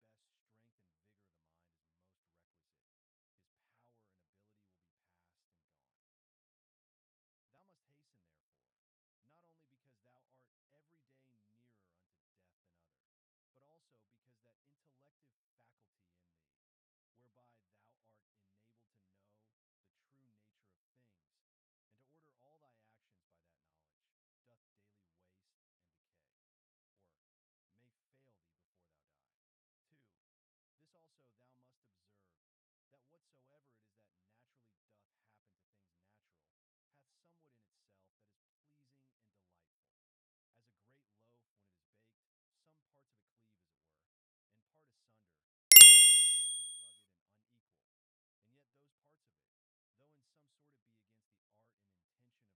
best strength and vigor of the mind is most requisite. His power and ability will be past and gone. Thou must hasten, therefore, not only because thou art every day nearer unto death than other, but also because that intellective faculty in thee, whereby thou art enabled to know the true nature of things, and to order all thy actions by that knowledge, doth daily waste and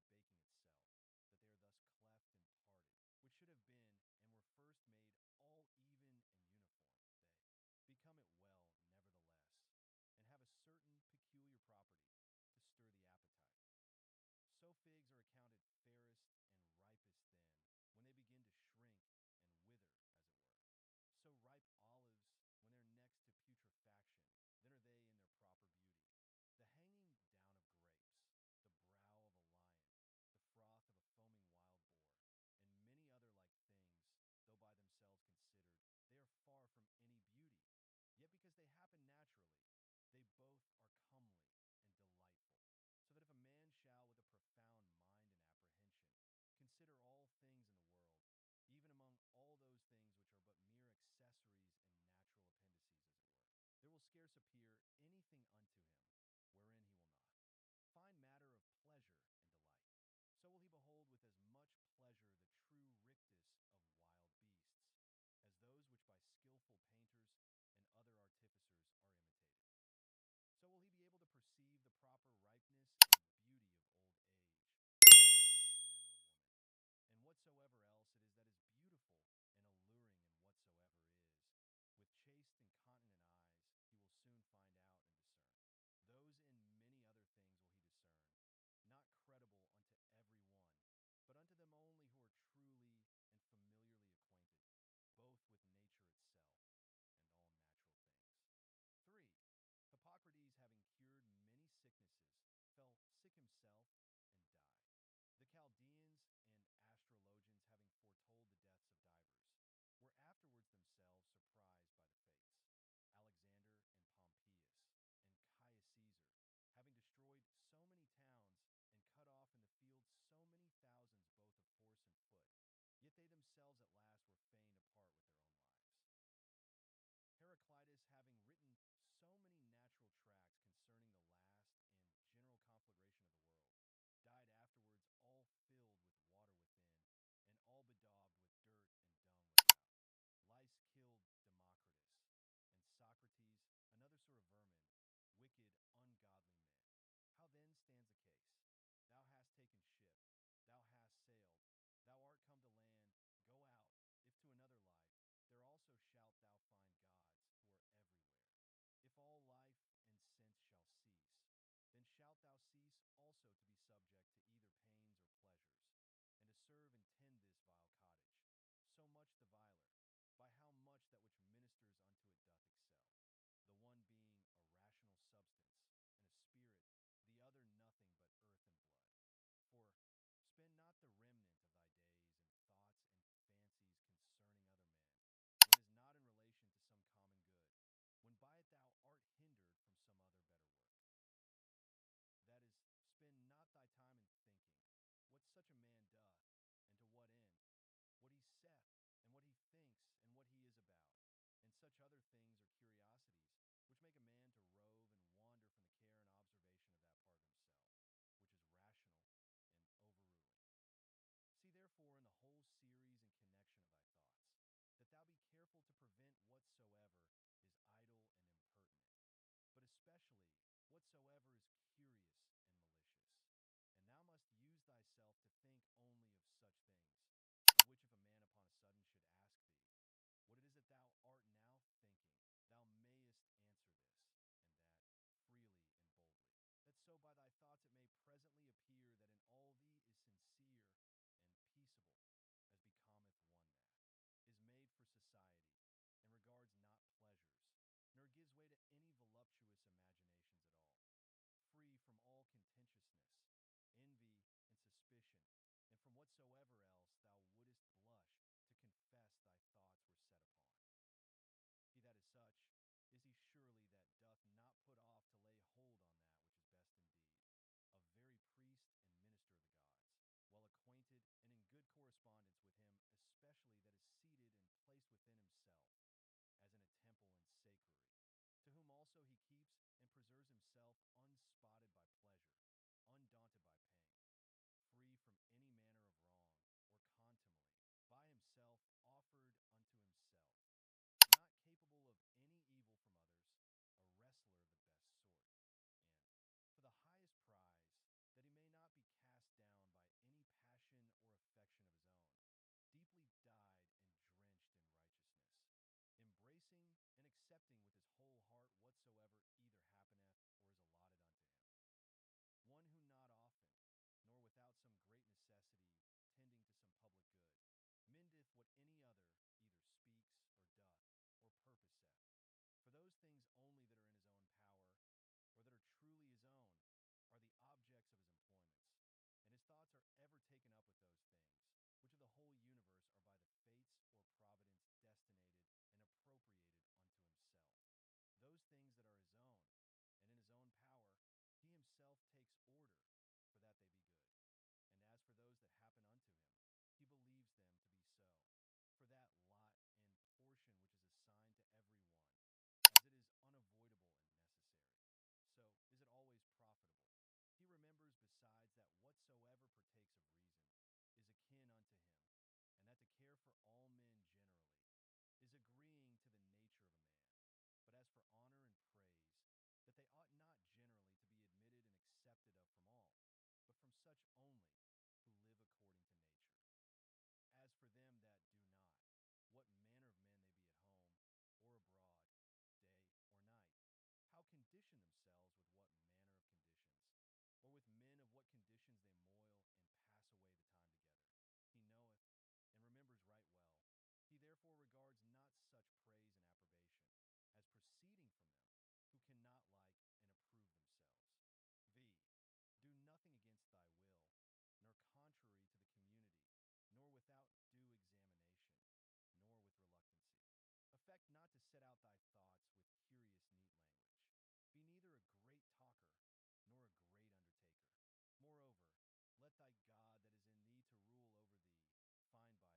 decay, or may fail thee before thou die. 2. This also thou must observe, that whatsoever it is that naturally doth happen to things natural, hath somewhat in itself that is pleasing and delightful. As a great loaf, when it is baked, some parts of it cleave, as it were, and part asunder, the crust of it rugged and unequal. And yet those parts of it, though in some sort it be against the art and intention of baking itself, that they are thus cleft and parted, which should have been, and were first made all even and uniform, they become it well, nevertheless, and have a certain peculiar property to stir the appetite. So figs are accounted fairest and ripest then, when they begin to shrink and wither, as it were. So ripe olives, when they're next to putrefaction, then are they in their proper beauty. The hanging down of grapes, the brow of a lion, the froth of a foaming wild boar, and many other like things, though by themselves considered, they are far from any beauty. Yet because they happen naturally, they both are comely and delightful. So that if a man shall, with a profound mind and apprehension, consider all things in the world, even among all those things which are but mere accessories and natural appendices, as it were, there will scarce appear anything unto him wherein he will not find matter of pleasure and delight. So will he behold with as much pleasure the true rictus of wild beasts, as those which by skillful painters and other artificers are imitated. So will he be able to perceive the proper ripeness and beauty of old age, whether in man or woman. And whatsoever else it is that is beautiful and alluring in whatsoever is, with chaste and continent eyes he will soon find out and discern. Those in many other things will he discern, not credible unto every one, but unto them only who are truly and familiarly acquainted, both with nature itself and all natural things. 3. Hippocrates, having cured many sicknesses, fell sick himself and died. The Chaldeans and astrologians, having foretold the deaths of divers, were afterwards themselves surprised by the fates. Alexander and Pompeius and Caius Caesar, having destroyed so many towns and cut off in the field so many thousands both of horse and foot, yet they themselves at last were fain to part with their own lives. Heraclitus, having written so many natural tracts concerning the last and general conflagration of the world, died afterwards all filled with water within, and all bedaubed with dirt and dung without. Lice killed Democritus, and Socrates, another sort of vermin, wicked, ungodly men. How then stands the case? Thou hast taken ship, thou hast sailed, thou art come to land, go out, if to another life, there also shalt thou find gods, who are everywhere. If all life and sense shall cease, then shalt thou cease also to be subject to either pains or pleasures, and to serve and tend this vile cottage, so much the viler, by how much that which ministers unto it doth excel, the one being a rational substance, and a spirit, the other nothing but earth and blood. For spend not the remnant of thy days in thoughts and fancies concerning other men, when it is not in relation to some common good, when by it thou art hindered from some other better work. That is, spend not thy time in thinking what such a man doth, and to what end, what he saith, and what he thinks, and what he is about, and such other things or curiosities, which make a man to rove and wander from the care and observation of that part of himself, which is rational and overruling. See therefore in the whole series and connection of thy thoughts, that thou be careful to prevent whatsoever is idle and impertinent, but especially whatsoever is curious and malicious. And thou must use thyself to think only of such things, of which if a man upon a sudden should ask thee, what it is that thou art now thinking, thou mayest answer this, and that freely and boldly, that so by thy thoughts it may presently appear that in all thee is sincere and peaceable, as becometh one that is made for society, and regards not pleasure, contentiousness, envy, and suspicion, and from whatsoever else thou wouldest blush to confess thy thoughts were set upon. He that is such is he surely that doth not put off to lay hold on that which is best indeed, a very priest and minister of the gods, well acquainted and in good correspondence with him, especially that is seated and placed within himself, as in a temple and sacrary, to whom also he keeps and preserves himself unspotted by pleasure, undaunted by pain, free from any manner of wrong or contumely, by himself offered unto himself, not capable of any evil from others, a wrestler of the best sort, and, for the highest prize, that he may not be cast down by any passion or affection of his own, deeply dyed and drenched in righteousness, embracing and accepting with his whole heart whatsoever either happeneth or is allotted unto him. One who not often, nor without some great necessity tending to some public good, mendeth what any other either speaks or doth or purposeth, for those things only that are in his own power, or that are truly his own, are the objects of his employments, and his thoughts are ever taken up with those things, which of the whole universe are by the fates or providence destinated and appropriated unto himself. Those things that are his own, and in his own power, he himself takes order, for that they be good. And as for those that happen unto him, he believes them to be so, for that lot and portion which is assigned to every one, as it is unavoidable and necessary, so is it always profitable. He remembers besides that whatsoever partakes of reason is akin unto him, and that to care for all men generally is agreeing to the nature of a man. But as for honor and praise, that they ought not generally to be admitted and accepted of from all, but from such only who live according to nature. As for them that do not, what manner of men they be at home or abroad, day or night, how condition themselves with what manner of conditions, or with men of what conditions they moil and pass away the time together, he knoweth and remembers right well. He therefore regards not such praise and approbation as proceeding from them who cannot like and approve themselves. Do nothing against thy will, nor contrary to the community, nor without due examination, nor with reluctancy. Affect not to set out thy thoughts with curious neat language. Be neither a great talker, nor a great undertaker. Moreover, let thy God that is in thee to rule over thee find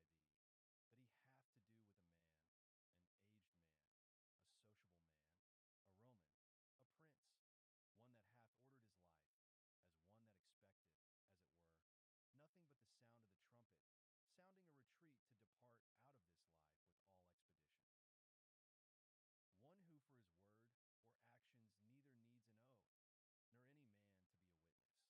by thee that he hath to do with a man, an aged man, a sociable man, a Roman, a prince, one that hath ordered his life, as one that expecteth, as it were, nothing but the sound of the trumpet, sounding a retreat to depart out of this life with all expedition. One who for his word or actions neither needs an oath, nor any man to be a witness. 6. To be cheerful, and to stand in no need, either of other men's help or attendance,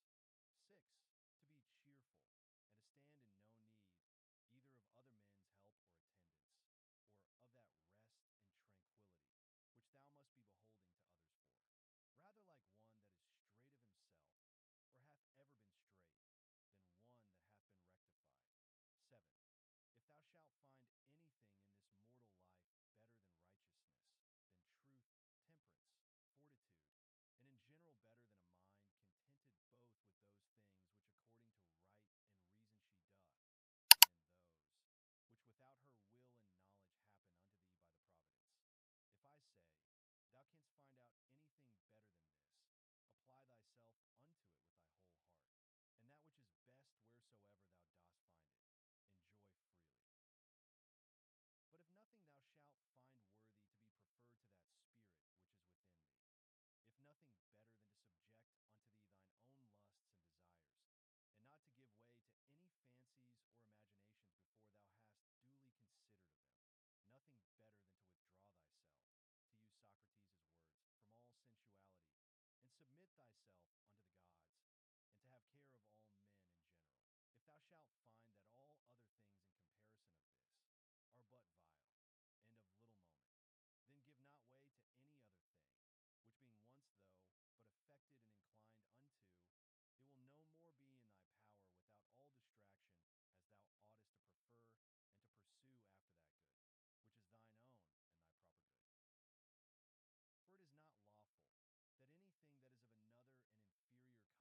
or of that rest and tranquillity, which thou must be beholding to others for. Rather like one that is straight of himself, or hath ever been straight, than one that hath been rectified. 7. If thou shalt find anything in this mortal life better than righteousness, than truth, temperance, fortitude, and in general better than a mind contented both with those things which according to right and reason she doth, and those which without her will and knowledge happen unto thee by the providence. If I say, thou canst find out anything better than this, apply thyself unto it with thy whole heart, and that which is best wheresoever thou dost find it, enjoy freely. But if nothing thou shalt find worthy to be preferred to that spirit which is within thee, if nothing better than to subject unto thee thine own lusts and desires, and not to give way to any fancies or imaginations before thou hast duly considered of them, nothing better than to withdraw thyself, to use Socrates' words, from all sensuality, and submit thyself unto the gods, and to have care of all men in general. If thou shalt find that all other things in comparison of this are but vile, and of little moment, then give not way to any other thing, which being once though, but affected and inclined unto, it will no more be in thy power without all distraction, as thou oughtest to prefer and to pursue after that good, which is thine own and thy proper good. For it is not lawful that anything that is of another and inferior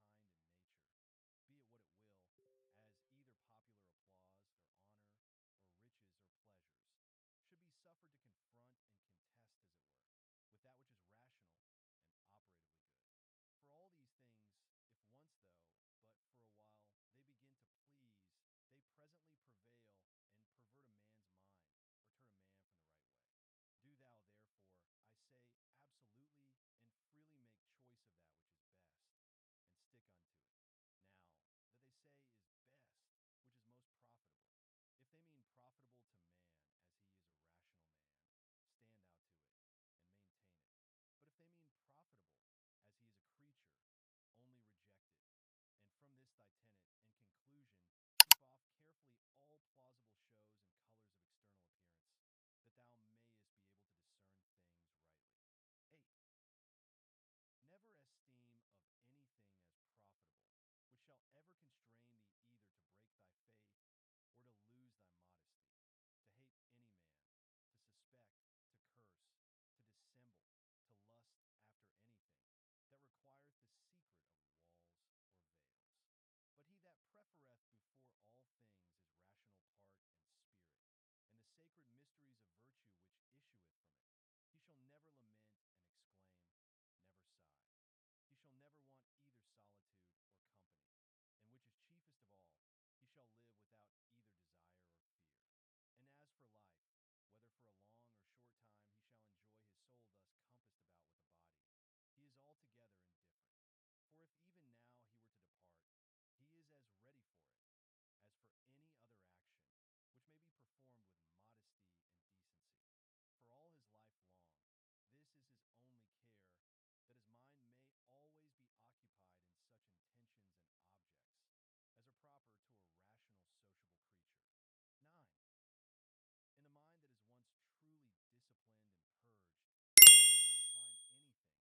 all things his rational part and spirit, and the sacred mysteries of virtue which issueth from it. He shall never lament and exclaim, never sigh. He shall never want either solitude or company, and which is chiefest of all, he shall live without either desire or fear. And as for life, whether for a long or short time he shall enjoy his soul thus compassed about with the body, he is altogether indifferent. For if even now he were to depart, he is as ready for it as for any other action, which may be performed with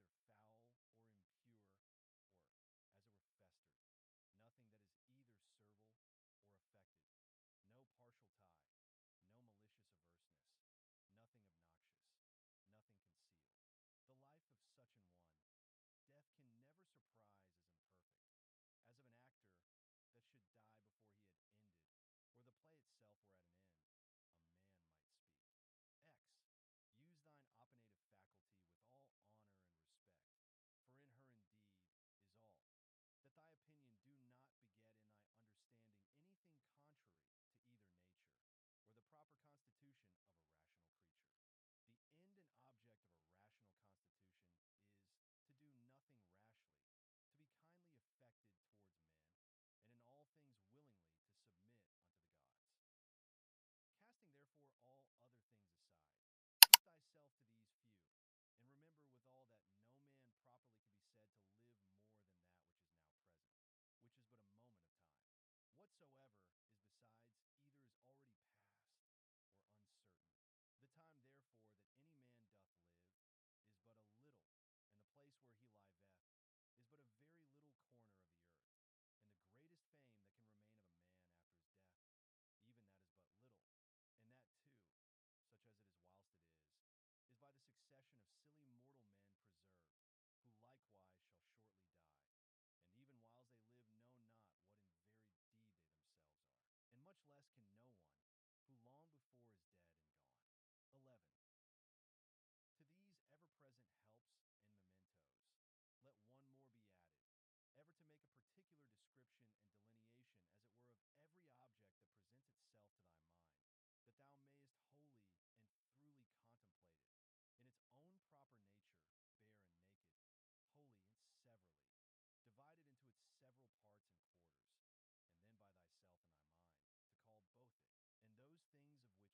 modesty and decency. For all his life long, this is his only care, that his mind may always be occupied in such intentions and objects as are proper to a rational sociable creature. 9. In the mind that is once truly disciplined and purged, it must not find anything, either foul or impure, or, as it were, festered. Nothing that is either servile or affected. No partial tie. No malicious averseness. Nothing obnoxious. Nothing concealed. The life of such an one, death can never surprise as imperfect, as of an actor that should die before he had ended, or the play itself were at an end, a man might speak. X. Use thine opinative faculty with all honor and respect, for in her indeed is all. That thy opinion do not beget in thy understanding anything contrary to either nature, or the proper constitution of a rational creature. The end and object of a rational constitution is to do nothing rashly, to be kindly affected towards men, and in all things willingly to submit unto the gods. Casting therefore all other things aside, keep thyself to these few, and remember withal that no man properly can be said to live more than that which is now present, which is but a moment of time. Whatsoever is besides either is already past or uncertain. The time therefore that any man doth live is but a little, and the place where he liveth is but a very little corner of the earth, and the greatest fame that can remain of a man after his death, even that is but little, and that too, such as it is whilst it is by the succession of silly mortal men preserved, who likewise shall shortly die, and even whiles they live know not what in very deed they themselves are, and much less can know one, who long before is dead and gone. 11. To these ever-present helps and mementos, let one more be added, ever to make a particular description and delineation, as it were, of every object that presents itself to thy mind, that thou mayest wholly and throughly contemplate it, in its own proper nature, bare and naked, wholly and severally, divided into its several parts and quarters, and then by thyself and thy mind, to call both it, and those things of which it doth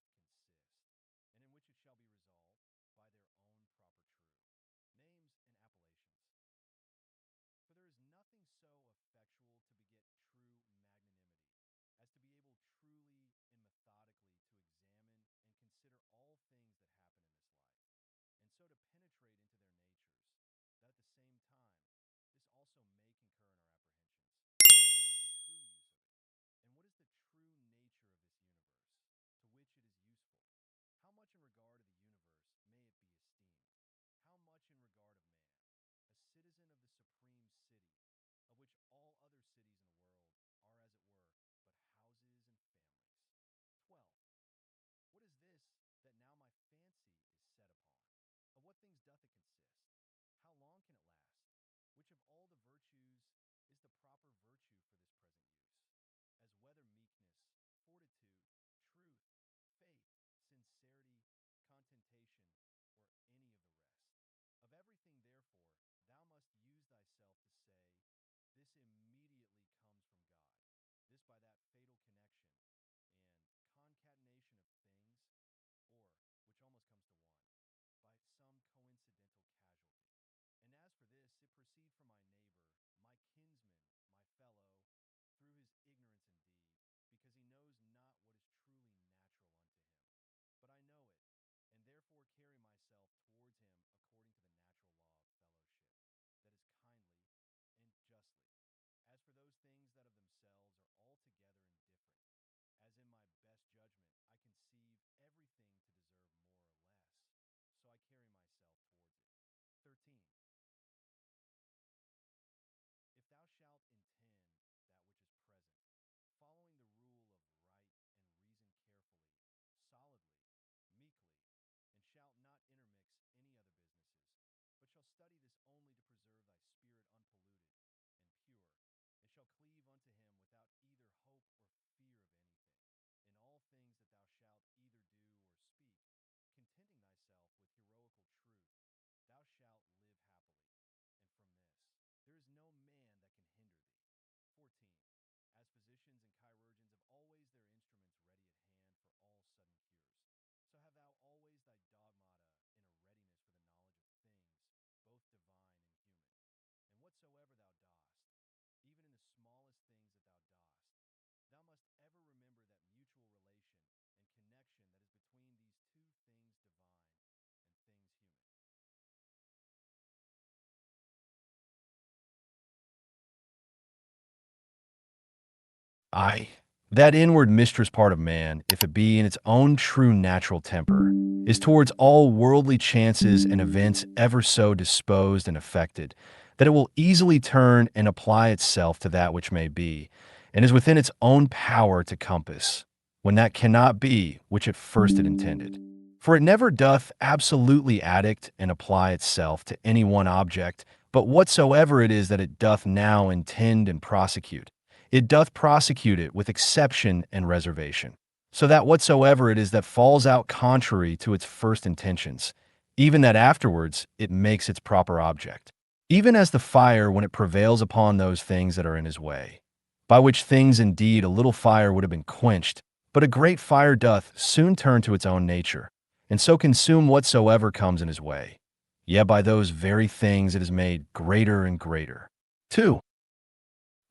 consist, and in which it shall be resolved, by their own proper true names and appellations. For there is nothing so effectual to beget true magnanimity, as to be able truly and methodically to examine and consider all things that happen in this life, and so to penetrate into their natures, that at the same time this also may concur in our apprehensions. What is the true use of it? And what is the true nature of this universe, to which it is useful? How much in regard of the universe may it be esteemed? How much in regard of man, a citizen of the supreme city, of which all other cities in the world are, as it were, but houses and families? 12. What is this that now my fancy is set upon? Of what things doth it consist? How long can it last? Which of all the virtues is the proper virtue for this present use? As whether meekness, fortitude, truth, faith, sincerity, contentation, or any of the rest. Of everything, therefore, thou must use thyself to say, this immediately comes from God, this by that fatal connection and concatenation of things, or, which almost comes to one, by some coincidental casualty. And as for this, it proceed from my neighbor, my kinsman, my fellow, through his ignorance indeed, because he knows not what is truly natural unto him. But I know it, and therefore carry myself towards him according to the natural law of fellowship, that is kindly and justly. As for those things that of themselves are altogether indifferent, as in my best judgment I conceive everything to deserve more or less, so I carry myself towards it. 13. If thou shalt intend that which is present, only to preserve thy spirit unpolluted and pure. It shall cleave unto him without either hope or fear of anything. In all things that thou shalt either do or speak, contenting thyself with heroical truth, thou shalt live happily. And from this, there is no man that can hinder thee. 14. As physicians and chirurgeons have always their instruments ready at hand for all sudden cures, so have thou always thy dogmata in a readiness for the knowledge of things, both divine and human. And whatsoever thou dost, even in the smallest things that thou dost, thou must ever remember that mutual relation and connection that is between these two things divine and things human. I, that inward mistress part of man, if it be in its own true natural temper, is towards all worldly chances and events ever so disposed and affected, that it will easily turn and apply itself to that which may be, and is within its own power to compass, when that cannot be which at first it intended. For it never doth absolutely addict and apply itself to any one object, but whatsoever it is that it doth now intend and prosecute, it doth prosecute it with exception and reservation, so that whatsoever it is that falls out contrary to its first intentions, even that afterwards it makes its proper object. Even as the fire when it prevails upon those things that are in his way, by which things indeed a little fire would have been quenched, but a great fire doth soon turn to its own nature, and so consume whatsoever comes in his way. Yet by those very things it is made greater and greater. 2.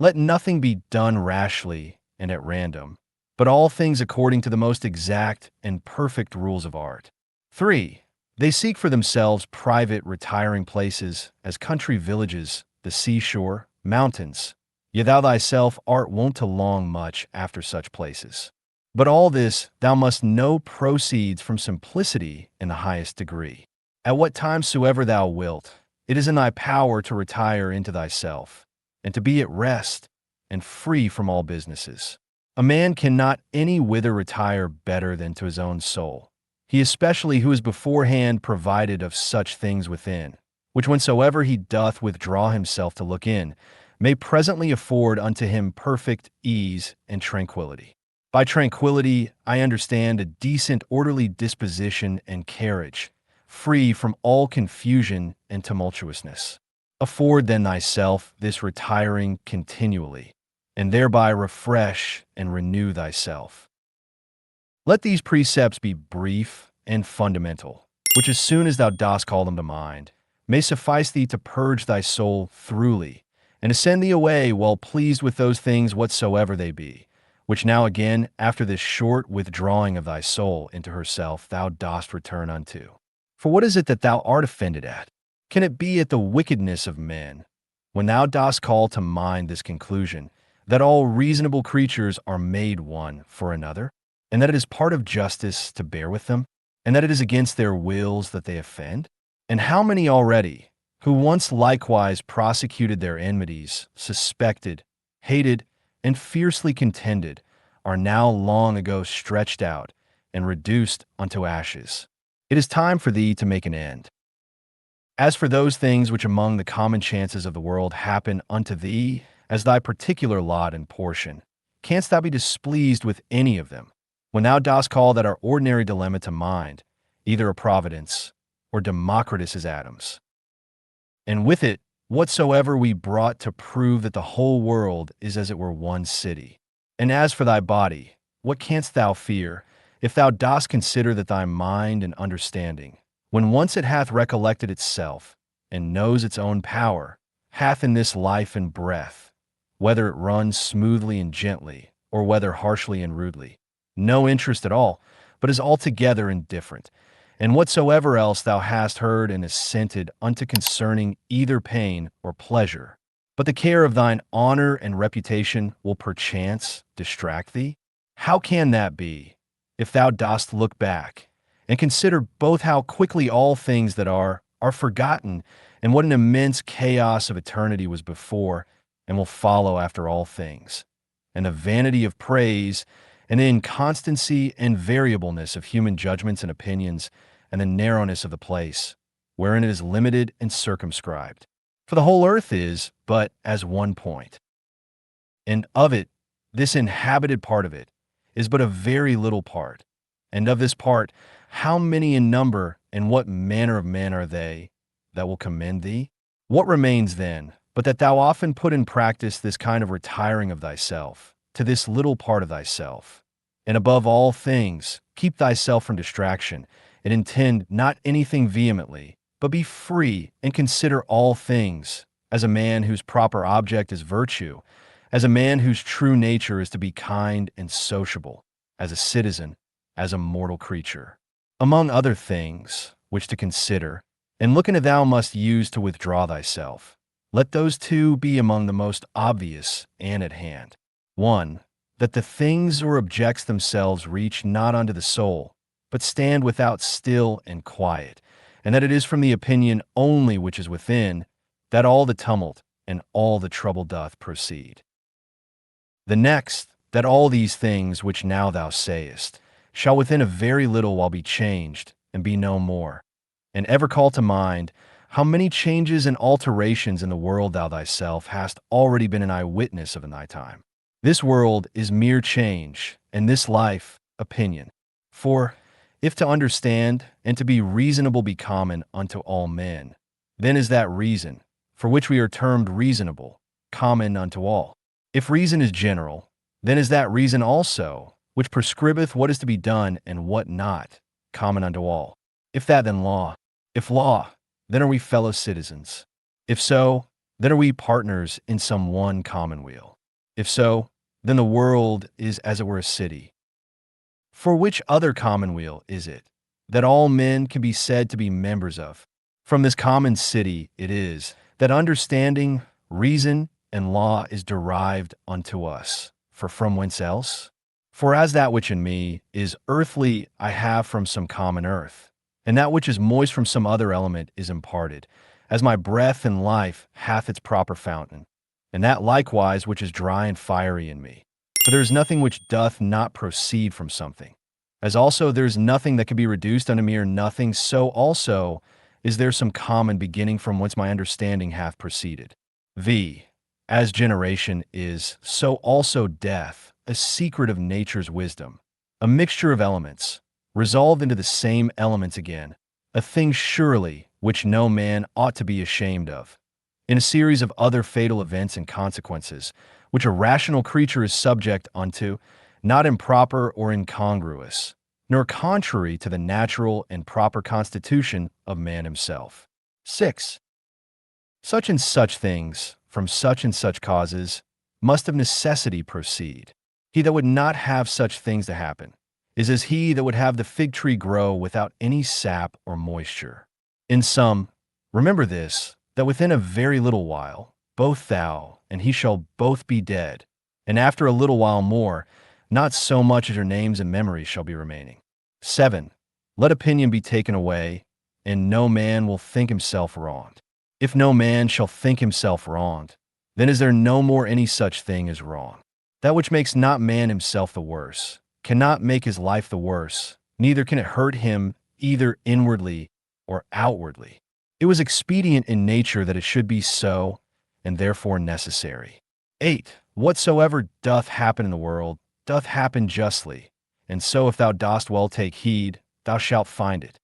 Let nothing be done rashly and at random, but all things according to the most exact and perfect rules of art. 3. They seek for themselves private retiring places, as country villages, the seashore, mountains. Yet thou thyself art wont to long much after such places. But all this thou must know proceeds from simplicity in the highest degree. At what time soever thou wilt, it is in thy power to retire into thyself, and to be at rest and free from all businesses. A man cannot any whither retire better than to his own soul, he especially who is beforehand provided of such things within, which whensoever he doth withdraw himself to look in, may presently afford unto him perfect ease and tranquillity. By tranquillity I understand a decent orderly disposition and carriage, free from all confusion and tumultuousness. Afford then thyself this retiring continually, and thereby refresh and renew thyself. Let these precepts be brief and fundamental, which as soon as thou dost call them to mind, may suffice thee to purge thy soul throughly, and to send thee away well pleased with those things whatsoever they be, which now again, after this short withdrawing of thy soul into herself, thou dost return unto. For what is it that thou art offended at? Can it be at the wickedness of men, when thou dost call to mind this conclusion, that all reasonable creatures are made one for another, and that it is part of justice to bear with them, and that it is against their wills that they offend? And how many already, who once likewise prosecuted their enmities, suspected, hated, and fiercely contended, are now long ago stretched out and reduced unto ashes? It is time for thee to make an end. As for those things which among the common chances of the world happen unto thee as thy particular lot and portion, canst thou be displeased with any of them, when thou dost call that our ordinary dilemma to mind, either a Providence or Democritus's atoms? And with it, whatsoever we brought to prove that the whole world is as it were one city. And as for thy body, what canst thou fear, if thou dost consider that thy mind and understanding, when once it hath recollected itself, and knows its own power, hath in this life and breath, whether it runs smoothly and gently, or whether harshly and rudely, no interest at all, but is altogether indifferent, and whatsoever else thou hast heard and assented unto concerning either pain or pleasure, but the care of thine honor and reputation will perchance distract thee? How can that be, if thou dost look back, and consider both how quickly all things that are forgotten, and what an immense chaos of eternity was before and will follow after all things, and the vanity of praise, and the inconstancy and variableness of human judgments and opinions, and the narrowness of the place, wherein it is limited and circumscribed. For the whole earth is but as one point, and of it, this inhabited part of it, is but a very little part. And of this part, how many in number, and what manner of men are they that will commend thee? What remains then, but that thou often put in practice this kind of retiring of thyself, to this little part of thyself? And above all things, keep thyself from distraction, and intend not anything vehemently, but be free, and consider all things, as a man whose proper object is virtue, as a man whose true nature is to be kind and sociable, as a citizen, as a mortal creature. Among other things, which to consider, and look into thou must use to withdraw thyself, let those two be among the most obvious and at hand. 1. That the things or objects themselves reach not unto the soul, but stand without still and quiet, and that it is from the opinion only which is within, that all the tumult and all the trouble doth proceed. The next, that all these things which now thou sayest, shall within a very little while be changed, and be no more. And ever call to mind how many changes and alterations in the world thou thyself hast already been an eyewitness of in thy time. This world is mere change, and this life, opinion. For, if to understand and to be reasonable be common unto all men, then is that reason, for which we are termed reasonable, common unto all. If reason is general, then is that reason also, which prescribeth what is to be done and what not, common unto all. If that, then law. If law, then are we fellow citizens. If so, then are we partners in some one commonweal. If so, then the world is as it were a city. For which other commonweal is it that all men can be said to be members of? From this common city it is that understanding, reason, and law is derived unto us. For from whence else? For as that which in me is earthly I have from some common earth, and that which is moist from some other element is imparted, as my breath and life hath its proper fountain, and that likewise which is dry and fiery in me. For there is nothing which doth not proceed from something. As also there is nothing that can be reduced unto mere nothing, so also is there some common beginning from whence my understanding hath proceeded. V. As generation is, so also death, a secret of nature's wisdom, a mixture of elements, resolved into the same elements again, a thing surely which no man ought to be ashamed of, in a series of other fatal events and consequences, which a rational creature is subject unto, not improper or incongruous, nor contrary to the natural and proper constitution of man himself. 6. Such and such things, from such and such causes, must of necessity proceed. He that would not have such things to happen is as he that would have the fig tree grow without any sap or moisture. In sum, remember this, that within a very little while, both thou and he shall both be dead, and after a little while more, not so much as your names and memories shall be remaining. 7. Let opinion be taken away, and no man will think himself wronged. If no man shall think himself wronged, then is there no more any such thing as wrong. That which makes not man himself the worse cannot make his life the worse, neither can it hurt him either inwardly or outwardly. It was expedient in nature that it should be so, and therefore necessary. 8. Whatsoever doth happen in the world doth happen justly, and so if thou dost well take heed, thou shalt find it.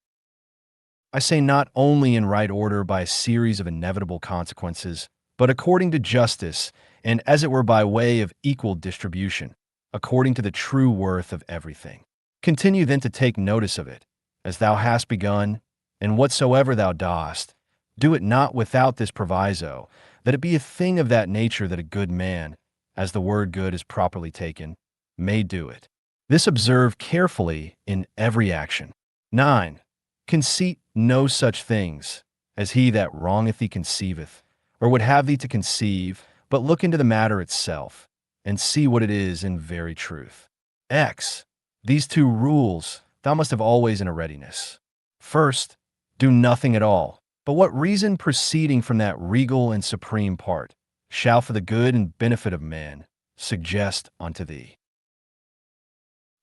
I say not only in right order by a series of inevitable consequences, but according to justice, and as it were by way of equal distribution, according to the true worth of everything. Continue then to take notice of it, as thou hast begun, and whatsoever thou dost, do it not without this proviso, that it be a thing of that nature that a good man, as the word good is properly taken, may do it. This observe carefully in every action. 9. Conceit no such things, as he that wrongeth thee conceiveth, or would have thee to conceive, but look into the matter itself, and see what it is in very truth. X. These two rules thou must have always in a readiness. First, do nothing at all, but what reason proceeding from that regal and supreme part shall for the good and benefit of men suggest unto thee.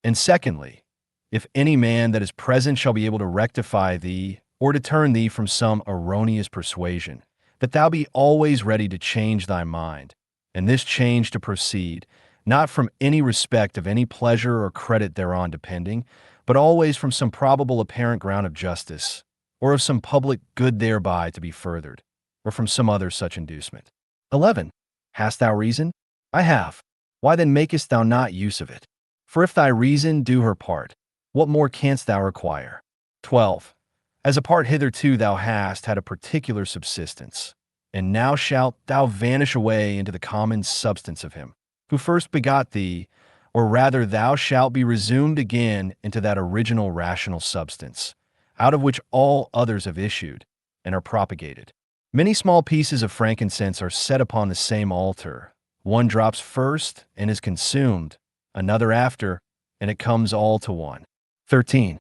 And secondly, if any man that is present shall be able to rectify thee or to turn thee from some erroneous persuasion, that thou be always ready to change thy mind, and this change to proceed, not from any respect of any pleasure or credit thereon depending, but always from some probable apparent ground of justice, or of some public good thereby to be furthered, or from some other such inducement. 11. Hast thou reason? I have. Why then makest thou not use of it? For if thy reason do her part, what more canst thou require? 12. As a part hitherto thou hast had a particular subsistence, and now shalt thou vanish away into the common substance of him, who first begot thee, or rather thou shalt be resumed again into that original rational substance, out of which all others have issued, and are propagated. Many small pieces of frankincense are set upon the same altar. One drops first and is consumed, another after, and it comes all to one. 13.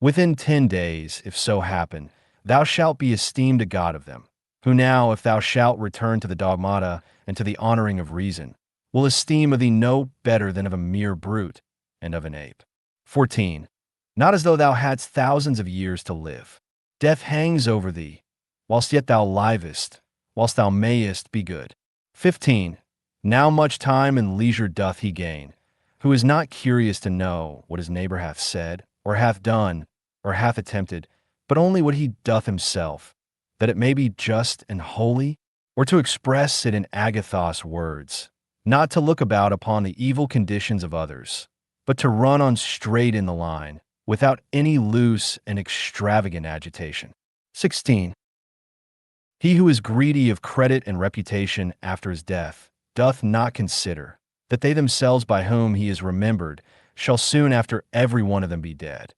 Within 10 days, if so happen, thou shalt be esteemed a god of them, who now, if thou shalt return to the dogmata and to the honoring of reason, will esteem of thee no better than of a mere brute and of an ape. 14. Not as though thou hadst thousands of years to live. Death hangs over thee, whilst yet thou livest, whilst thou mayest be good. 15. Now much time and leisure doth he gain, who is not curious to know what his neighbor hath said, or hath done, or hath attempted, but only what he doth himself, that it may be just and holy, or to express it in agathos words, not to look about upon the evil conditions of others, but to run on straight in the line, without any loose and extravagant agitation. 16. He who is greedy of credit and reputation after his death doth not consider that they themselves by whom he is remembered shall soon after every one of them be dead,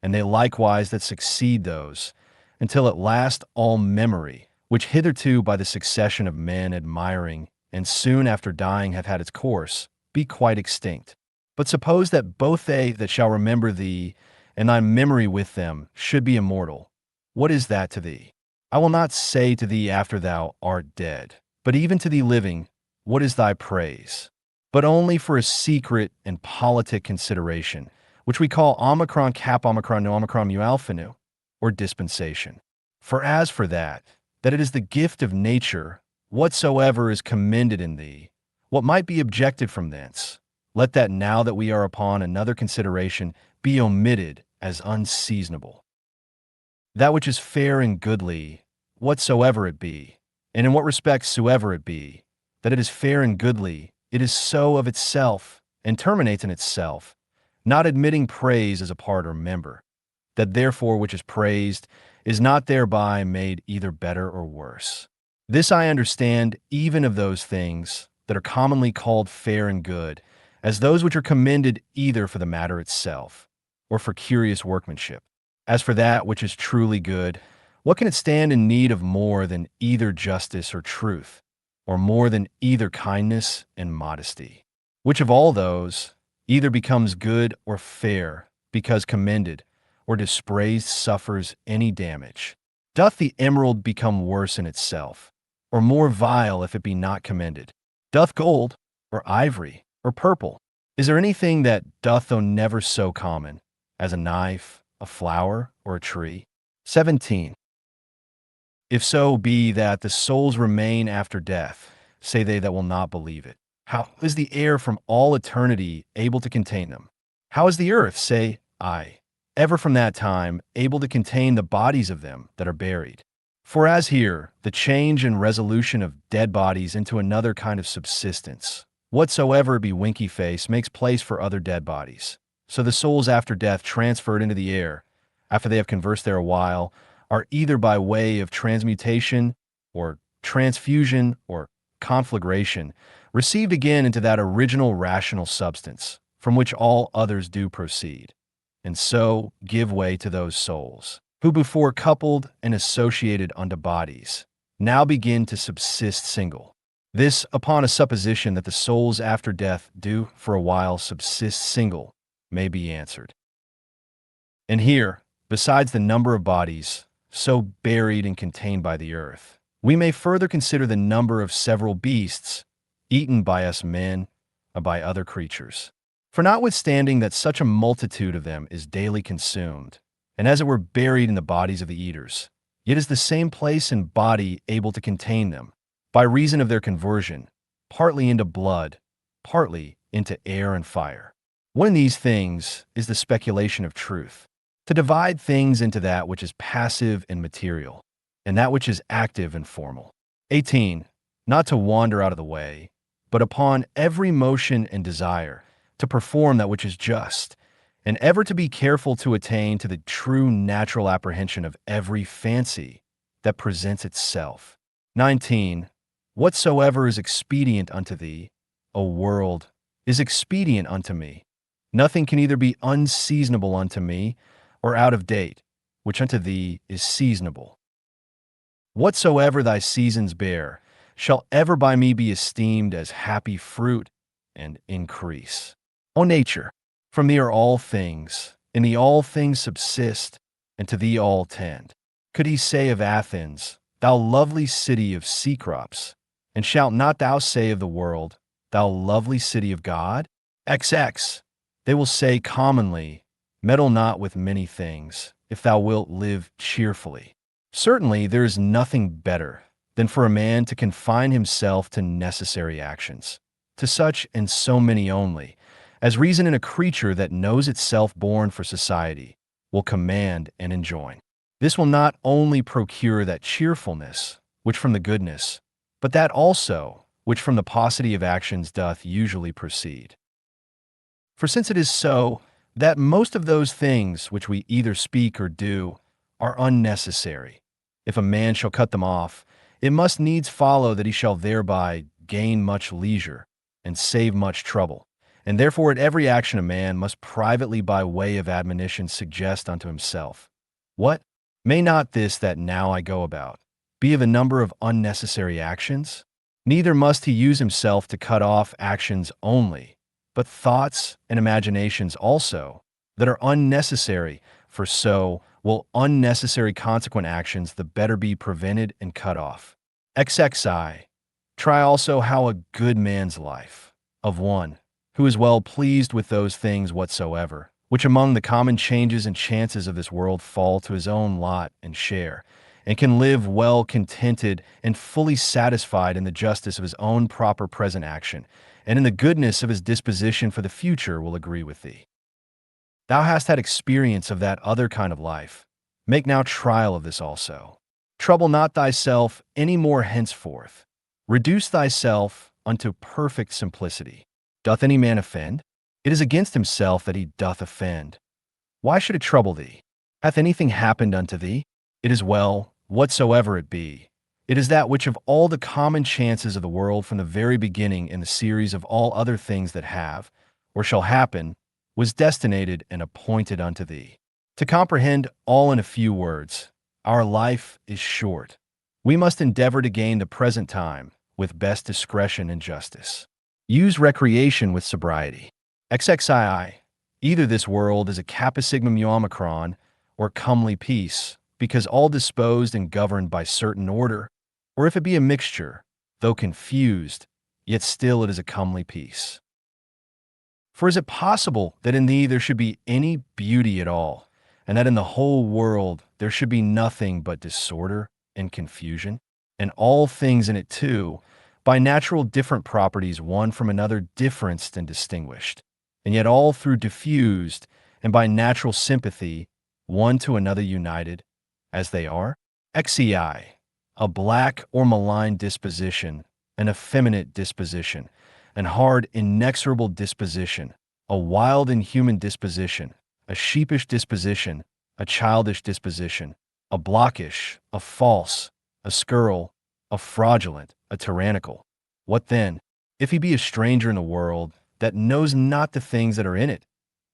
and they likewise that succeed those, until at last all memory, which hitherto by the succession of men admiring, and soon after dying hath had its course, be quite extinct. But suppose that both they that shall remember thee, and thy memory with them, should be immortal. What is that to thee? I will not say to thee after thou art dead, but even to thee living, what is thy praise? But only for a secret and politic consideration, which we call omicron cap omicron nu omicron mu alpha nu, or dispensation. For as for that it is the gift of nature, whatsoever is commended in thee, what might be objected from thence, let that now that we are upon another consideration be omitted as unseasonable. That which is fair and goodly, whatsoever it be, and in what respect soever it be, that it is fair and goodly, it is so of itself, and terminates in itself, not admitting praise as a part or member, that therefore which is praised is not thereby made either better or worse. This I understand even of those things that are commonly called fair and good, as those which are commended either for the matter itself, or for curious workmanship. As for that which is truly good, what can it stand in need of more than either justice or truth, or more than either kindness and modesty? Which of all those either becomes good or fair, because commended, or dispraised suffers any damage? Doth the emerald become worse in itself, or more vile if it be not commended? Doth gold, or ivory, or purple? Is there anything that doth, though never so common, as a knife, a flower, or a tree? 17. If so be that the souls remain after death, say they that will not believe it, how is the air from all eternity able to contain them? How is the earth, say I, ever from that time able to contain the bodies of them that are buried? For as here, the change and resolution of dead bodies into another kind of subsistence, whatsoever be winky face, makes place for other dead bodies. So the souls after death transferred into the air, after they have conversed there a while, are either by way of transmutation, or transfusion, or conflagration, received again into that original rational substance, from which all others do proceed, and so give way to those souls, who before coupled and associated unto bodies, now begin to subsist single. This upon a supposition that the souls after death do for a while subsist single, may be answered. And here, besides the number of bodies, so buried and contained by the earth, we may further consider the number of several beasts, eaten by us men, or by other creatures. For notwithstanding that such a multitude of them is daily consumed, and as it were buried in the bodies of the eaters. Yet is the same place and body able to contain them, by reason of their conversion, partly into blood, partly into air and fire. One of these things is the speculation of truth, to divide things into that which is passive and material, and that which is active and formal. 18. Not to wander out of the way, but upon every motion and desire, to perform that which is just, and ever to be careful to attain to the true natural apprehension of every fancy that presents itself. 19. Whatsoever is expedient unto thee, O world, is expedient unto me. Nothing can either be unseasonable unto me, or out of date, which unto thee is seasonable. Whatsoever thy seasons bear, shall ever by me be esteemed as happy fruit and increase. O nature, from thee are all things, in thee all things subsist, and to thee all tend. Could he say of Athens, thou lovely city of sea crops, and shalt not thou say of the world, thou lovely city of God? XX. They will say commonly, meddle not with many things, if thou wilt live cheerfully. Certainly there is nothing better than for a man to confine himself to necessary actions, to such and so many only, as reason in a creature that knows itself born for society will command and enjoin. This will not only procure that cheerfulness, which from the goodness, but that also, which from the paucity of actions doth usually proceed. For since it is so, that most of those things which we either speak or do are unnecessary, if a man shall cut them off, it must needs follow that he shall thereby gain much leisure and save much trouble. And therefore at every action a man must privately by way of admonition suggest unto himself, what? May not this that now I go about be of a number of unnecessary actions? Neither must he use himself to cut off actions only, but thoughts and imaginations also, that are unnecessary, for so will unnecessary consequent actions the better be prevented and cut off. XXI. Try also how a good man's life, of one who is well pleased with those things whatsoever, which among the common changes and chances of this world fall to his own lot and share, and can live well contented and fully satisfied in the justice of his own proper present action, and in the goodness of his disposition for the future will agree with thee. Thou hast had experience of that other kind of life. Make now trial of this also. Trouble not thyself any more henceforth. Reduce thyself unto perfect simplicity. Doth any man offend? It is against himself that he doth offend. Why should it trouble thee? Hath anything happened unto thee? It is well, whatsoever it be. It is that which of all the common chances of the world from the very beginning in the series of all other things that have, or shall happen, was destinated and appointed unto thee. To comprehend all in a few words, our life is short. We must endeavor to gain the present time with best discretion and justice. Use recreation with sobriety. XXII. Either this world is a kappa sigma mu omicron, or comely peace, because all disposed and governed by certain order, or if it be a mixture, though confused, yet still it is a comely peace. For is it possible that in thee there should be any beauty at all, and that in the whole world there should be nothing but disorder and confusion, and all things in it too, by natural different properties one from another differenced and distinguished, and yet all through diffused, and by natural sympathy, one to another united, as they are? XEI. A black or malign disposition, an effeminate disposition, an hard, inexorable disposition, a wild, inhuman disposition, a sheepish disposition, a childish disposition, a blockish, a false, a scurril, a fraudulent, a tyrannical. What then? If he be a stranger in the world, that knows not the things that are in it,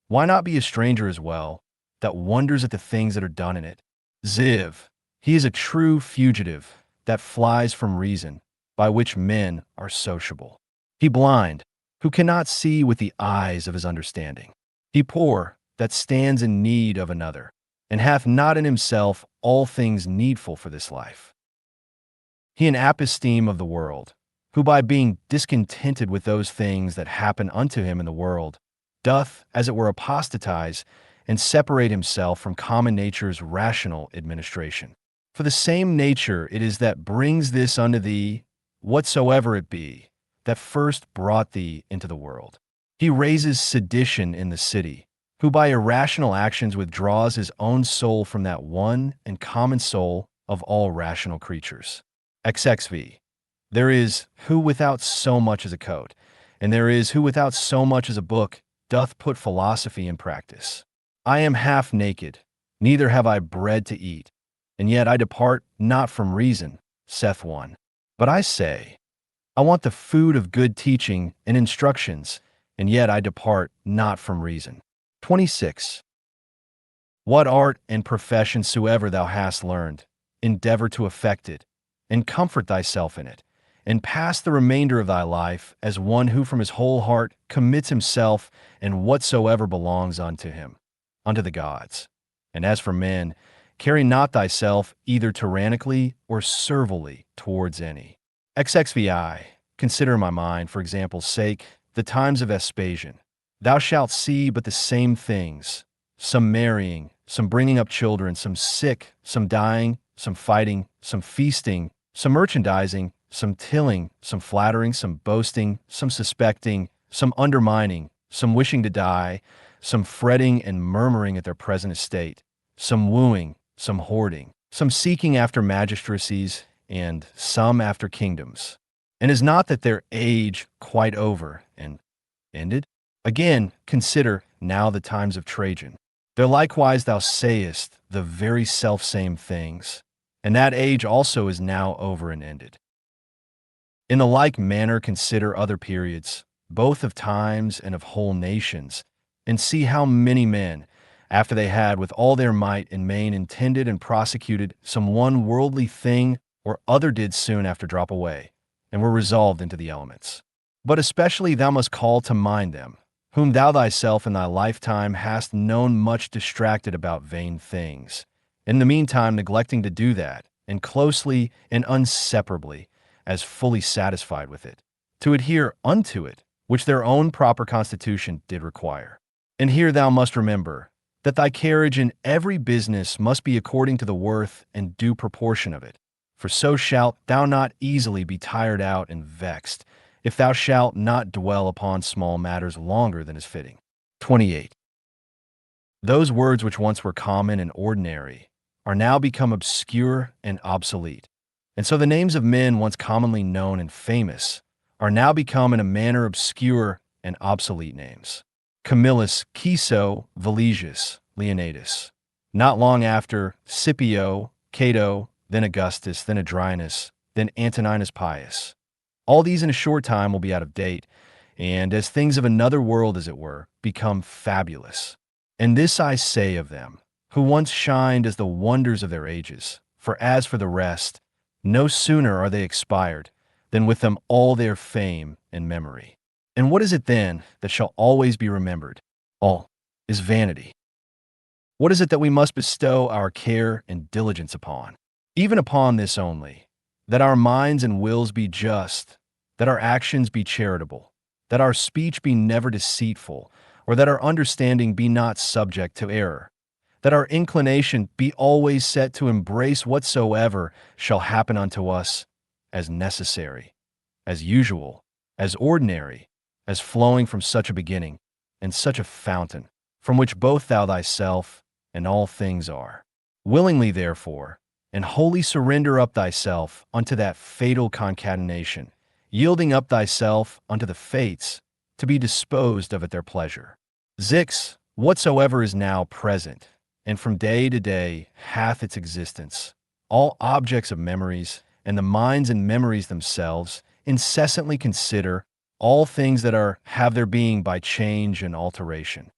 why not be a stranger as well, that wonders at the things that are done in it? Ziv. He is a true fugitive, that flies from reason, by which men are sociable. He blind, who cannot see with the eyes of his understanding. He poor, that stands in need of another, and hath not in himself all things needful for this life. He in apesteem of the world, who by being discontented with those things that happen unto him in the world, doth, as it were, apostatize, and separate himself from common nature's rational administration. For the same nature it is that brings this unto thee, whatsoever it be, that first brought thee into the world. He raises sedition in the city, who by irrational actions withdraws his own soul from that one and common soul of all rational creatures. XXV. There is who without so much as a coat, and there is who without so much as a book doth put philosophy in practice. I am half naked, neither have I bread to eat, and yet I depart not from reason, saith one. But I say, I want the food of good teaching and instructions, and yet I depart not from reason. 26. What art and profession soever thou hast learned, endeavor to effect it, and comfort thyself in it, and pass the remainder of thy life as one who from his whole heart commits himself and whatsoever belongs unto him, unto the gods. And as for men, carry not thyself either tyrannically or servilely towards any. XXVI. Consider in my mind, for example's sake, the times of Vespasian. Thou shalt see but the same things, some marrying, some bringing up children, some sick, some dying, some fighting, some feasting, some merchandising, some tilling, some flattering, some boasting, some suspecting, some undermining, some wishing to die, some fretting and murmuring at their present estate, some wooing, some hoarding, some seeking after magistracies, and some after kingdoms. And is not that their age quite over and ended? Again, consider now the times of Trajan. There likewise thou sayest the very selfsame things, and that age also is now over and ended. In the like manner consider other periods, both of times and of whole nations, and see how many men, after they had with all their might and main intended and prosecuted some one worldly thing or other, did soon after drop away, and were resolved into the elements. But especially thou must call to mind them, whom thou thyself in thy lifetime hast known much distracted about vain things, in the meantime neglecting to do that, and closely and inseparably, as fully satisfied with it, to adhere unto it, which their own proper constitution did require. And here thou must remember, that thy carriage in every business must be according to the worth and due proportion of it, for so shalt thou not easily be tired out and vexed, if thou shalt not dwell upon small matters longer than is fitting. 28. Those words which once were common and ordinary are now become obscure and obsolete. And so the names of men once commonly known and famous are now become in a manner obscure and obsolete names. Camillus, Piso, Valesius, Leonidas. Not long after, Scipio, Cato, then Augustus, then Adrianus, then Antoninus Pius. All these in a short time will be out of date, and as things of another world, as it were, become fabulous. And this I say of them, who once shined as the wonders of their ages, for as for the rest, no sooner are they expired, than with them all their fame and memory. And what is it then that shall always be remembered? All is vanity. What is it that we must bestow our care and diligence upon? Even upon this only, that our minds and wills be just, that our actions be charitable, that our speech be never deceitful, or that our understanding be not subject to error, that our inclination be always set to embrace whatsoever shall happen unto us as necessary, as usual, as ordinary, as flowing from such a beginning, and such a fountain, from which both thou thyself and all things are. Willingly, therefore, and wholly surrender up thyself unto that fatal concatenation, yielding up thyself unto the fates, to be disposed of at their pleasure. Zix, whatsoever is now present, and from day to day hath its existence, all objects of memories, and the minds and memories themselves, incessantly consider all things that are have their being by change and alteration.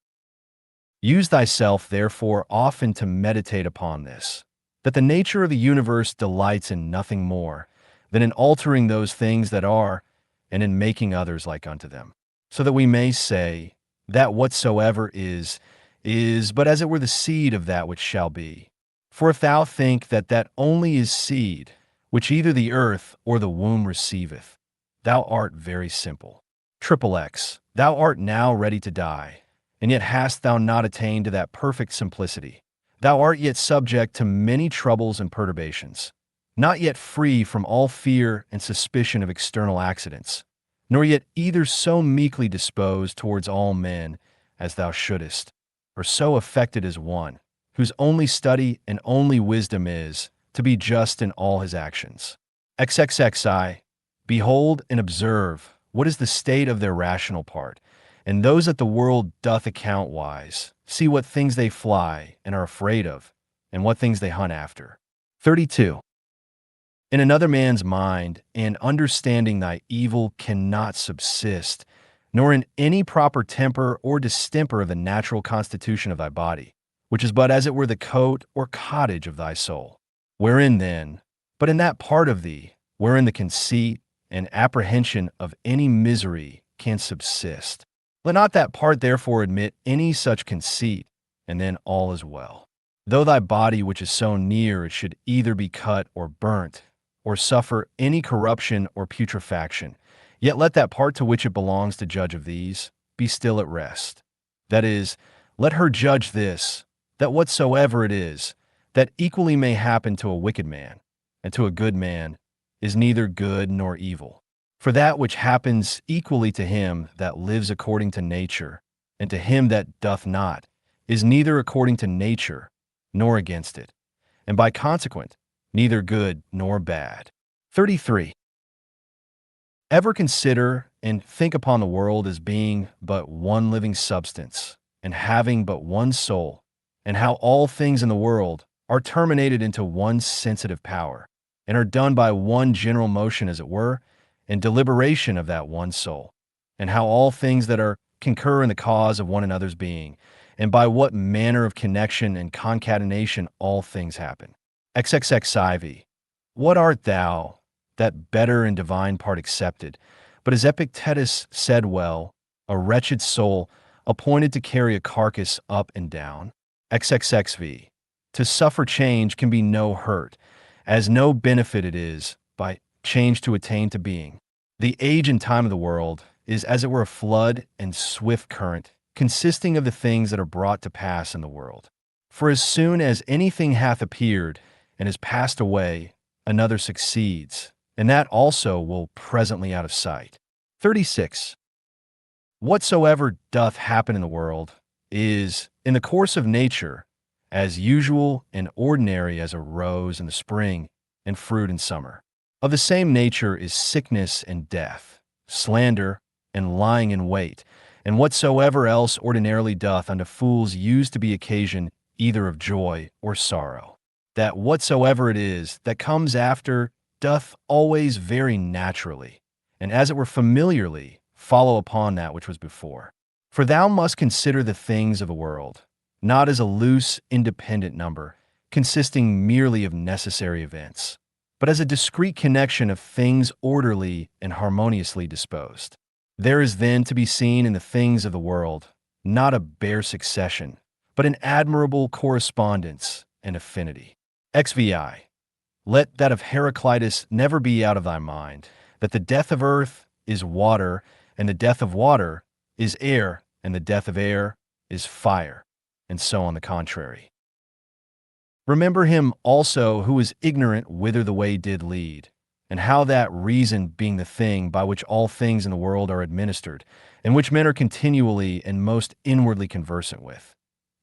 Use thyself, therefore, often to meditate upon this, that the nature of the universe delights in nothing more than in altering those things that are, and in making others like unto them, so that we may say, that whatsoever is but as it were the seed of that which shall be. For if thou think that that only is seed, which either the earth or the womb receiveth, thou art very simple. XXX. Thou art now ready to die, And yet hast thou not attained to that perfect simplicity. Thou art yet subject to many troubles and perturbations, not yet free from all fear and suspicion of external accidents, nor yet either so meekly disposed towards all men as thou shouldest, or so affected as one, whose only study and only wisdom is to be just in all his actions. XXXI, behold and observe what is the state of their rational part, and those that the world doth account wise, see what things they fly and are afraid of, and what things they hunt after. 32. In another man's mind, and understanding thy evil cannot subsist, nor in any proper temper or distemper of the natural constitution of thy body, which is but as it were the coat or cottage of thy soul. Wherein then, but in that part of thee, wherein the conceit and apprehension of any misery can subsist. Let not that part therefore admit any such conceit, and then all is well. Though thy body which is so near it should either be cut or burnt, or suffer any corruption or putrefaction, yet let that part to which it belongs to judge of these be still at rest. That is, let her judge this, that whatsoever it is, that equally may happen to a wicked man, and to a good man, is neither good nor evil. For that which happens equally to him that lives according to nature, and to him that doth not, is neither according to nature, nor against it, and by consequent, neither good nor bad. 33. Ever consider and think upon the world as being but one living substance, and having but one soul, and how all things in the world are terminated into one sensitive power, and are done by one general motion, as it were, and deliberation of that one soul, and how all things that are concur in the cause of one another's being, and by what manner of connection and concatenation all things happen. XXXIV. What art thou, that better and divine part accepted, but as Epictetus said well, a wretched soul appointed to carry a carcass up and down? XXXV. To suffer change can be no hurt, as no benefit it is by change to attain to being. The age and time of the world is as it were a flood and swift current, consisting of the things that are brought to pass in the world. For as soon as anything hath appeared and is passed away, another succeeds, and that also will presently out of sight. 36. Whatsoever doth happen in the world is, in the course of nature, as usual and ordinary as a rose in the spring and fruit in summer. Of the same nature is sickness and death, slander and lying in wait, and whatsoever else ordinarily doth unto fools use to be occasion either of joy or sorrow. That whatsoever it is that comes after doth always very naturally, and as it were familiarly, follow upon that which was before. For thou must consider the things of the world, not as a loose, independent number, consisting merely of necessary events, but as a discrete connection of things orderly and harmoniously disposed. There is then to be seen in the things of the world, not a bare succession, but an admirable correspondence and affinity. XVI. Let that of Heraclitus never be out of thy mind, that the death of earth is water, and the death of water is air, and the death of air is fire, and so on the contrary. Remember him also who is ignorant whither the way did lead, and how that reason being the thing by which all things in the world are administered, and which men are continually and most inwardly conversant with,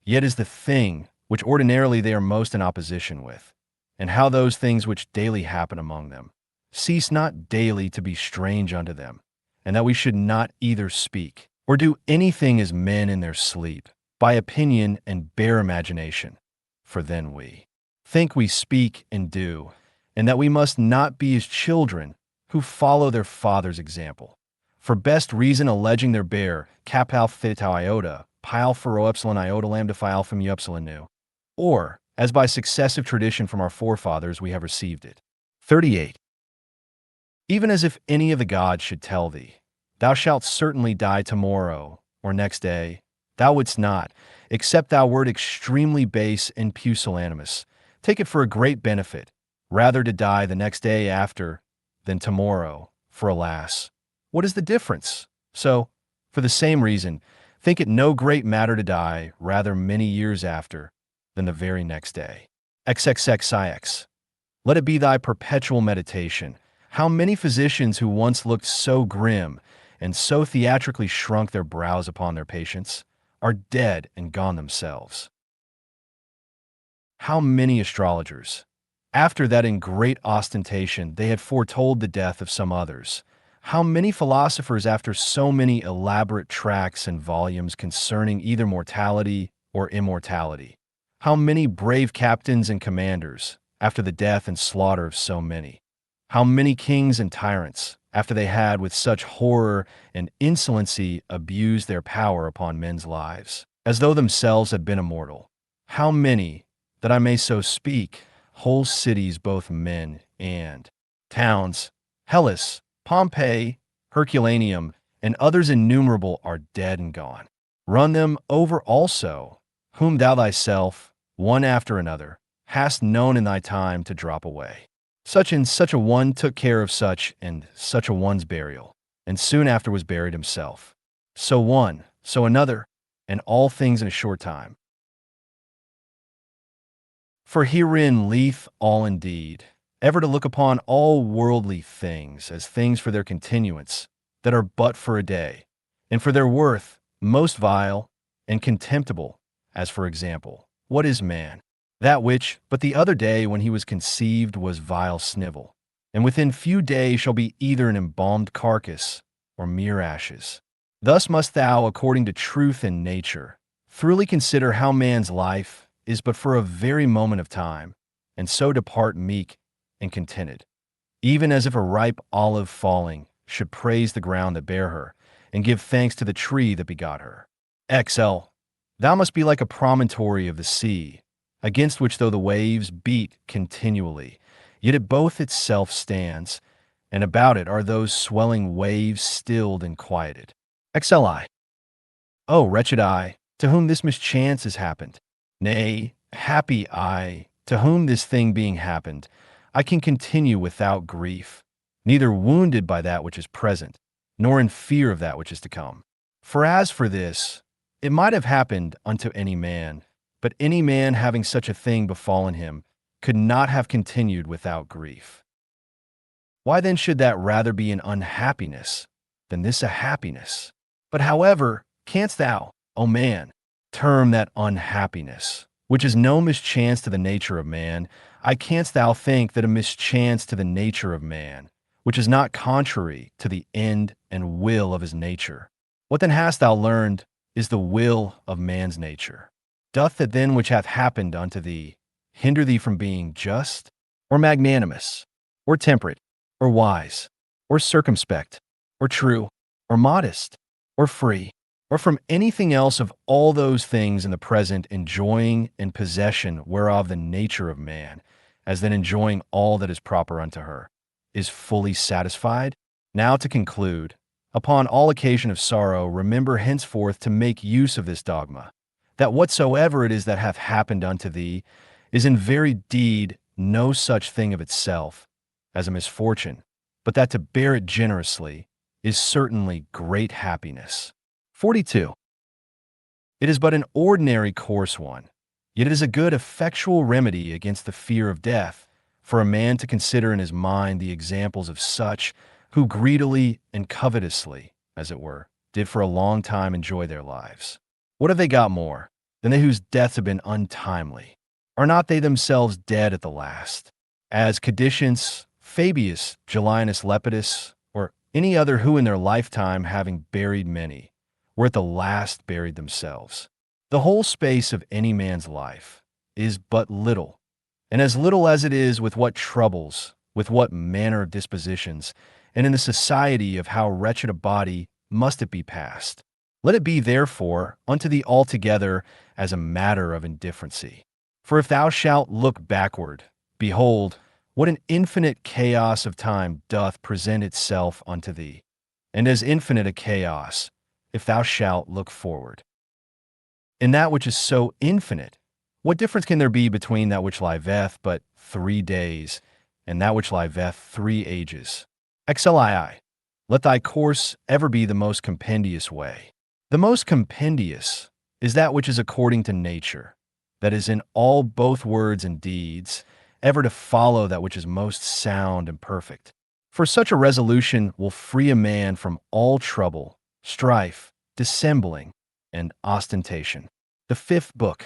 yet is the thing which ordinarily they are most in opposition with, and how those things which daily happen among them cease not daily to be strange unto them, and that we should not either speak or do anything as men in their sleep, by opinion and bare imagination, for then we think we speak and do, and that we must not be as children who follow their father's example, for best reason alleging their bare kapal theta iota, pile for epsilon iota lambda phi alpha mu epsilon nu, or as by successive tradition from our forefathers we have received it. 38. Even as if any of the gods should tell thee, thou shalt certainly die tomorrow, or next day, thou wouldst not, except thou wert extremely base and pusillanimous, take it for a great benefit, rather to die the next day after than tomorrow, for alas, what is the difference? So, for the same reason, Think it no great matter to die, rather many years after, than the very next day. XXXIX. Let it be thy perpetual meditation. How many physicians who once looked so grim and so theatrically shrunk their brows upon their patients are dead and gone themselves. How many astrologers, after that in great ostentation they had foretold the death of some others, how many philosophers after so many elaborate tracts and volumes concerning either mortality or immortality, how many brave captains and commanders, after the death and slaughter of so many, how many kings and tyrants, after they had with such horror and insolency abused their power upon men's lives, as though themselves had been immortal, how many, that I may so speak, whole cities, both men and towns, Hellas, Pompeii, Herculaneum, and others innumerable are dead and gone. Run them over also, whom thou thyself, one after another, hast known in thy time to drop away. Such and such a one took care of such and such a one's burial, and soon after was buried himself. So one, so another, and all things in a short time. For herein lieth all indeed, ever to look upon all worldly things as things for their continuance, that are but for a day, and for their worth most vile and contemptible, as for example, what is man? That which, but the other day when he was conceived, was vile snivel, and within few days shall be either an embalmed carcass or mere ashes. Thus must thou, according to truth and nature, thoroughly consider how man's life is but for a very moment of time, and so depart meek and contented, even as if a ripe olive falling should praise the ground that bare her, and give thanks to the tree that begot her. XL. Thou must be like a promontory of the sea, against which though the waves beat continually, yet it both itself stands, and about it are those swelling waves stilled and quieted. XLI. O wretched I, to whom this mischance has happened! Nay, happy I, to whom this thing being happened, I can continue without grief, neither wounded by that which is present, nor in fear of that which is to come. For as for this, it might have happened unto any man, but any man having such a thing befallen him could not have continued without grief. Why then should that rather be an unhappiness than this a happiness? But however canst thou, O man, term that unhappiness, which is no mischance to the nature of man, I canst thou think that a mischance to the nature of man, which is not contrary to the end and will of his nature? What then hast thou learned is the will of man's nature? Doth that then which hath happened unto thee hinder thee from being just, or magnanimous, or temperate, or wise, or circumspect, or true, or modest, or free, or from anything else of all those things in the present enjoying and possession whereof the nature of man, as then enjoying all that is proper unto her, is fully satisfied? Now to conclude, upon all occasion of sorrow, remember henceforth to make use of this dogma, that whatsoever it is that hath happened unto thee is in very deed no such thing of itself as a misfortune, but that to bear it generously is certainly great happiness. 42. It is but an ordinary coarse one, yet it is a good effectual remedy against the fear of death, for a man to consider in his mind the examples of such who greedily and covetously, as it were, did for a long time enjoy their lives. What have they got more than they whose deaths have been untimely? Are not they themselves dead at the last? As Cadicians, Fabius, Gellinus Lepidus, or any other who in their lifetime, having buried many, were at the last buried themselves. The whole space of any man's life is but little, and as little as it is with what troubles, with what manner of dispositions, and in the society of how wretched a body must it be passed. Let it be therefore unto thee altogether as a matter of indifferency. For if thou shalt look backward, behold, what an infinite chaos of time doth present itself unto thee, and as infinite a chaos, if thou shalt look forward. In that which is so infinite, what difference can there be between that which liveth but 3 days, and that which liveth 3 ages? XLII. Let thy course ever be the most compendious way. The most compendious is that which is according to nature, that is in all both words and deeds, ever to follow that which is most sound and perfect. For such a resolution will free a man from all trouble, strife, dissembling, and ostentation. The fifth book,